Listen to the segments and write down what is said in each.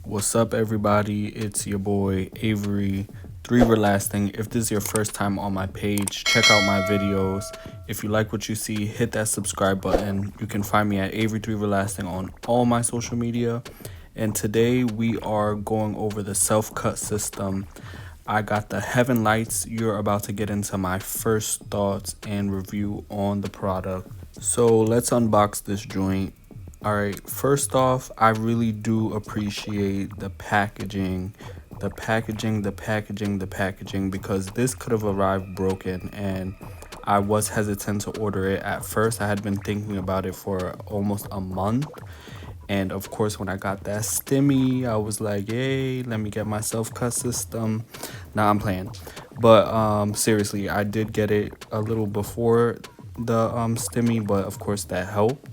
What's up, everybody? It's your boy Avery 3 Lasting. If this is your first time on my page, check out my videos. If you like what you see, hit that subscribe button. You can find me at Avery 3 Lasting on all my social media. And today we are going over the self-cut system. I got the Heaven Lights. You're about to get into my first thoughts and review on the product. So let's unbox this joint. Alright, first off, I really do appreciate the packaging, because this could have arrived broken and I was hesitant to order it at first. I had been thinking about it for almost a month. And of course, when I got that stimmy, I was like, yay, let me get my self-cut system. Nah, I'm playing. But seriously, I did get it a little before the stimmy, but of course that helped.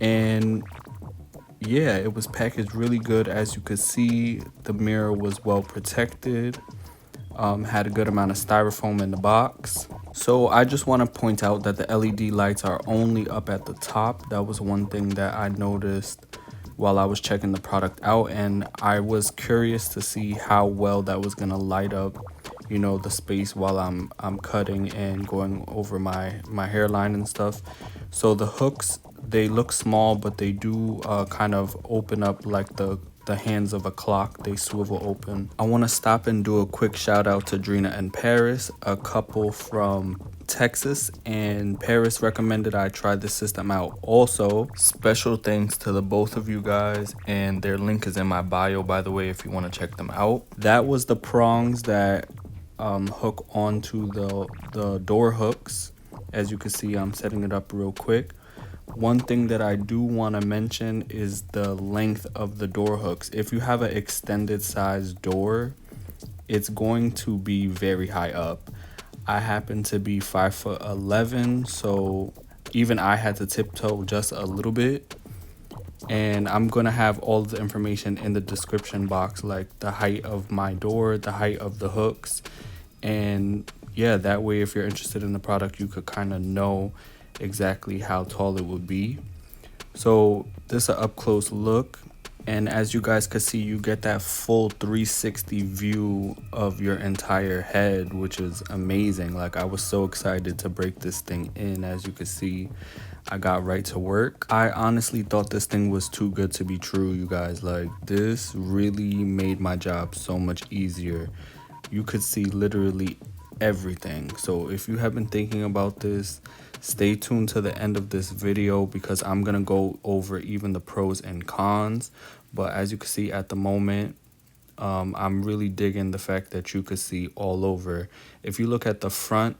And yeah, it was packaged really good. As you could see, the mirror was well protected, had a good amount of styrofoam in the box. So I just want to point out that the LED lights are only up at the top. That was one thing that I noticed while I was checking the product out, and I was curious to see how well that was gonna light up, you know, the space while I'm cutting and going over my hairline and stuff. So the hooks, they look small, but they do kind of open up like the hands of a clock. They swivel open. I want to stop and do a quick shout out to DRINA and Paris, a couple from Texas, and Paris recommended I try this system out. Also, special thanks to the both of you guys, and their link is in my bio, by the way, if you want to check them out. That was the prongs that hook onto the door hooks. As you can see, I'm setting it up real quick. One thing that I do want to mention is the length of the door hooks. If you have an extended size door, it's going to be very high up. I happen to be 5'11", so even I had to tiptoe just a little bit. And I'm gonna have all the information in the description box, like the height of my door, the height of the hooks, and yeah, that way if you're interested in the product, you could kind of know exactly how tall it would be. So this is an up close look, and as you guys can see, you get that full 360 view of your entire head, which is amazing. Like, I was so excited to break this thing in. As you can see, I got right to work. I honestly thought this thing was too good to be true, you guys. Like, this really made my job so much easier. You could see literally everything. So if you have been thinking about this, stay tuned to the end of this video, because I'm gonna go over even the pros and cons. But as you can see at the moment, I'm really digging the fact that you could see all over. If you look at the front,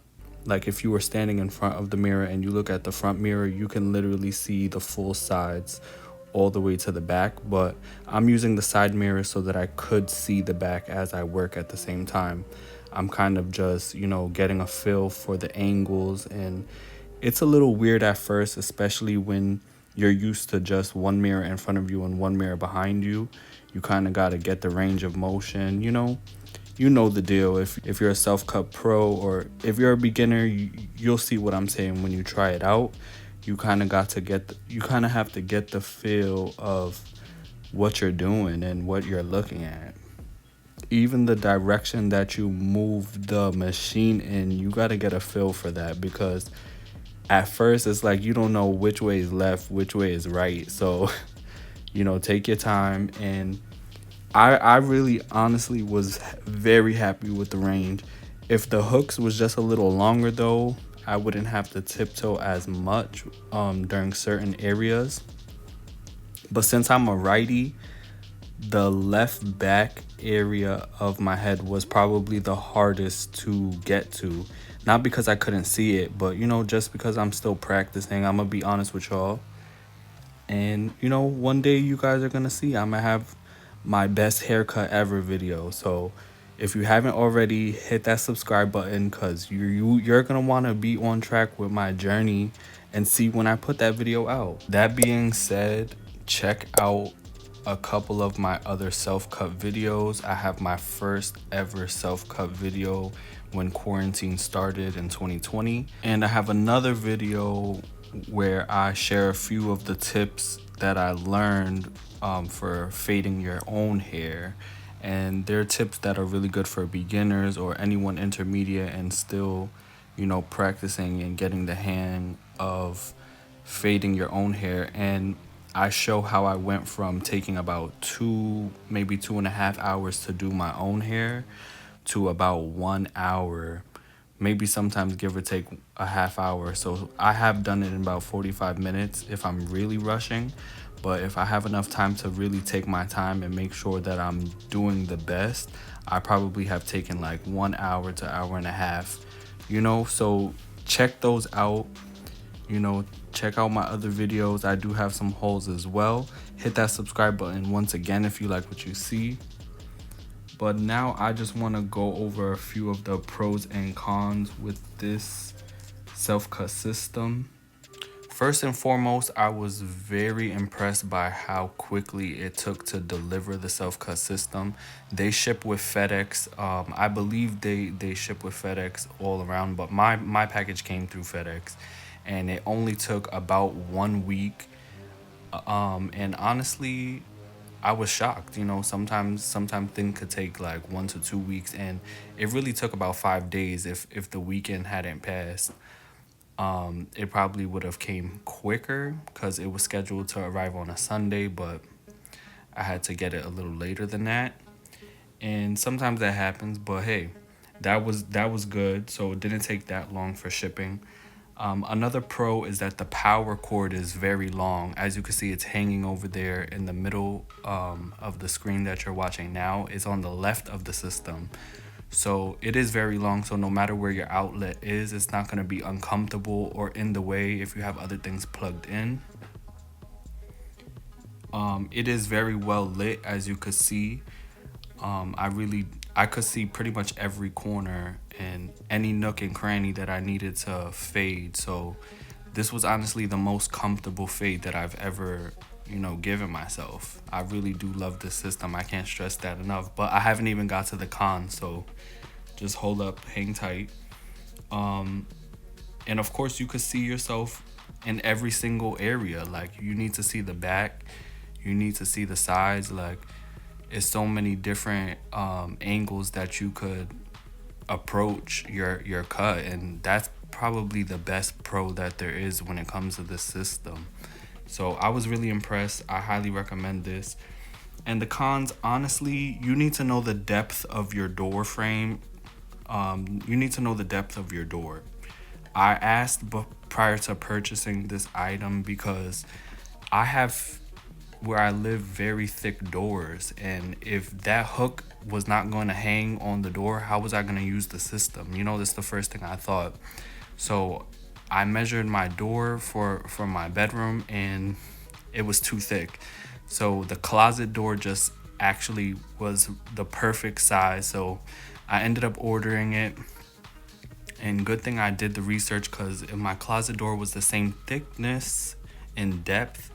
like if you were standing in front of the mirror and you look at the front mirror, you can literally see the full sides all the way to the back. But I'm using the side mirror so that I could see the back as I work at the same time. I'm kind of just, you know, getting a feel for the angles, and it's a little weird at first, especially when you're used to just one mirror in front of you and one mirror behind you. You kind of got to get the range of motion, you know the deal. If you're a self-cut pro, or if you're a beginner, you'll see what I'm saying when you try it out. You kind of have to get the feel of what you're doing and what you're looking at. Even the direction that you move the machine in, you got to get a feel for that, because at first it's like you don't know which way is left, which way is right. So you know, take your time. And I really honestly was very happy with the range. If the hooks was just a little longer though, I wouldn't have to tiptoe as much during certain areas. But since I'm a righty, the left back area of my head was probably the hardest to get to. Not because I couldn't see it, but you know, just because I'm still practicing. I'm gonna be honest with y'all. And you know, one day you guys are gonna see I'm gonna have my best haircut ever video. So if you haven't already, hit that subscribe button, because you're gonna want to be on track with my journey and see when I put that video out. That being said, check out a couple of my other self-cut videos. I have my first ever self-cut video when quarantine started in 2020, and I have another video where I share a few of the tips that I learned for fading your own hair. And they're tips that are really good for beginners or anyone intermediate and still, practicing and getting the hang of fading your own hair. And I show how I went from taking about maybe 2.5 hours to do my own hair to about 1 hour, maybe sometimes give or take a half hour. So I have done it in about 45 minutes if I'm really rushing. But if I have enough time to really take my time and make sure that I'm doing the best, I probably have taken like 1 hour to hour and a half, So check those out. Check out my other videos. I do have some hauls as well. Hit that subscribe button once again if you like what you see. But now I just want to go over a few of the pros and cons with this self-cut system. First and foremost, I was very impressed by how quickly it took to deliver the self-cut system. They ship with FedEx. I believe they ship with FedEx all around, but my package came through FedEx, and it only took about 1 week. And honestly, I was shocked. Sometimes things could take like 1 to 2 weeks, and it really took about 5 days. If the weekend hadn't passed, it probably would have came quicker because it was scheduled to arrive on a Sunday, but I had to get it a little later than that. And sometimes that happens, but hey, that was good. So it didn't take that long for shipping. Another pro is that the power cord is very long. As you can see, it's hanging over there in the middle of the screen that you're watching now. It's on the left of the system. So it is very long. So no matter where your outlet is, it's not going to be uncomfortable or in the way if you have other things plugged in. It is very well lit, as you could see. I could see pretty much every corner and any nook and cranny that I needed to fade. So this was honestly the most comfortable fade that I've ever, given myself. I really do love this system. I can't stress that enough. But I haven't even got to the cons, so just hold up, hang tight. And of course, you could see yourself in every single area. Like, you need to see the back, you need to see the sides. Like, it's so many different angles that you could approach your cut, and that's probably the best pro that there is when it comes to this system. So I was really impressed. I highly recommend this. And the cons, honestly, you need to know the depth of your door frame. You need to know the depth of your door. I asked prior to purchasing this item because I have, where I live, very thick doors, and if that hook was not going to hang on the door, how was I going to use the system? That's the first thing I thought. So I measured my door for my bedroom, and it was too thick. So the closet door just actually was the perfect size. So I ended up ordering it, and good thing I did the research, because if my closet door was the same thickness and depth,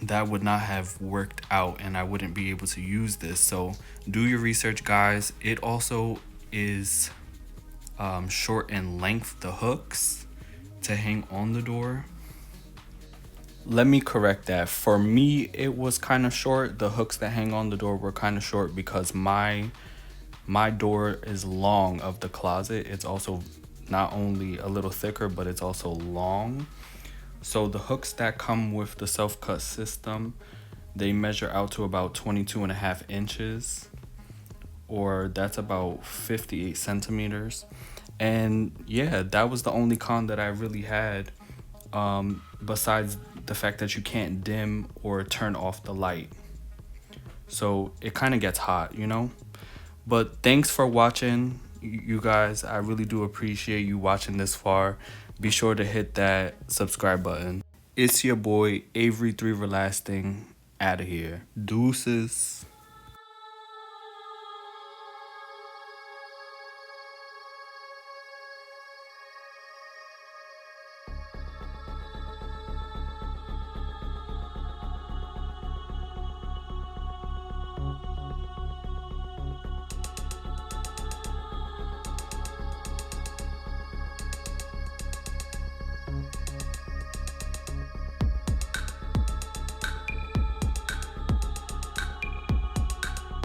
that would not have worked out, and I wouldn't be able to use this. So do your research, guys. It also is short in length, the hooks to hang on the door. Let me correct that. For me, it was kind of short. The hooks that hang on the door were kind of short because my door is long of the closet. It's also not only a little thicker, but it's also long. So the hooks that come with the self-cut system, they measure out to about 22.5 inches, or that's about 58 centimeters. And yeah, that was the only con that I really had, besides the fact that you can't dim or turn off the light. So it kind of gets hot, But thanks for watching, you guys. I really do appreciate you watching this far. Be sure to hit that subscribe button. It's your boy Avery 3 Relasting, out of here. Deuces.